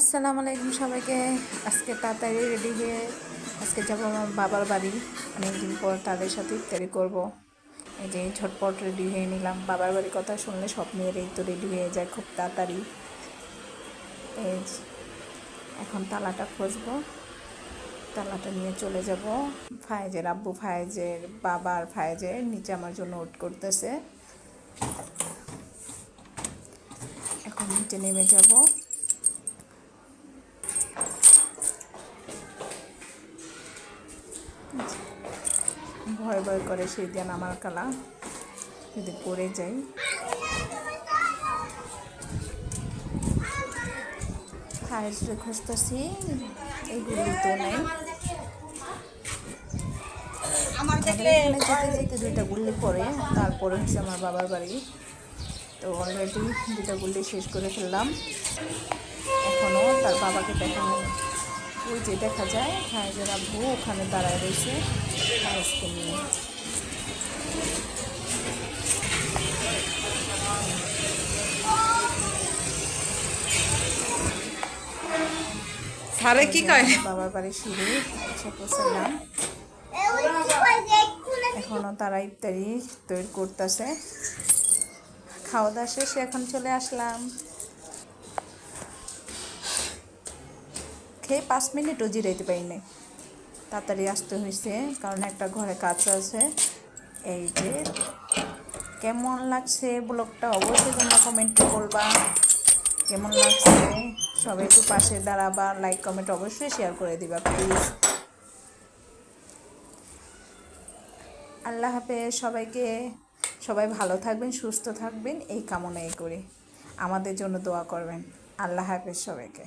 আসসালামু আলাইকুম সবাইকে। আজকে তাড়াতাড়ি রেডি হয়ে আজকে যাবো আমার বাবার বাড়ি। অনেকদিন পর তাদের সাথে ইফতারি করব। এই যে ঝটপট রেডি হয়ে নিলাম। বাবার বাড়ির কথা শুনলে সব মেয়েরাই তো রেডি হয়ে যায় খুব তাড়াতাড়ি। এই যে এখন তালাটা খুঁজবো, তালাটা নিয়ে চলে যাব। ফায়েজের আব্বু, ফায়েজের বাবার, ফায়েজের নিচে আমার জন্য ওয়েট করতেছে। এখন নিচে নেমে যাব। ভয় ভয় করে সেই দিন আমার কালা যদি পড়ে যাই। ফায়েজরে খুঁজতেছি, এইগুলি তো নেই। এখানে যেতে যেতে দুইটা গুল্লি পরে তারপরে হচ্ছে আমার বাবার বাড়ি। তো অলরেডি দুইটা গুল্লি শেষ করে ফেললাম। এখনও তার বাবাকে দেখানো, ওই যে দেখা যায় ফায়েজের আব্বু ওখানে দাঁড়ায় রয়েছে ফায়েজকে নিয়ে। সারে কি কয় বাবার বাড়ির সিঁড়ি এসে পৌঁছলাম। এখনও তারা ইফতারি তৈরি করতেছে। খাওয়া দাওয়া শেষে এখন চলে আসলাম। খেয়ে 5 মিনিটও জিরাইতে পারি নাই, তাড়াতাড়ি আসতে হয়েছে কারণ একটা ঘরে কাজ আছে। এই যে কেমন লাগছে ব্লগটা অবশ্যই তোমরা কমেন্টে বলবা কেমন লাগছে। সবাই একটু পাশে দাঁড়াবা, লাইক কমেন্ট অবশ্যই শেয়ার করে দিবা প্লিজ। আল্লাহ হাফেজ সবাইকে। সবাই ভালো থাকবেন, সুস্থ থাকবেন এই কামনাই করি। আমাদের জন্য দোয়া করবেন। আল্লাহ হাফেজ সবাইকে।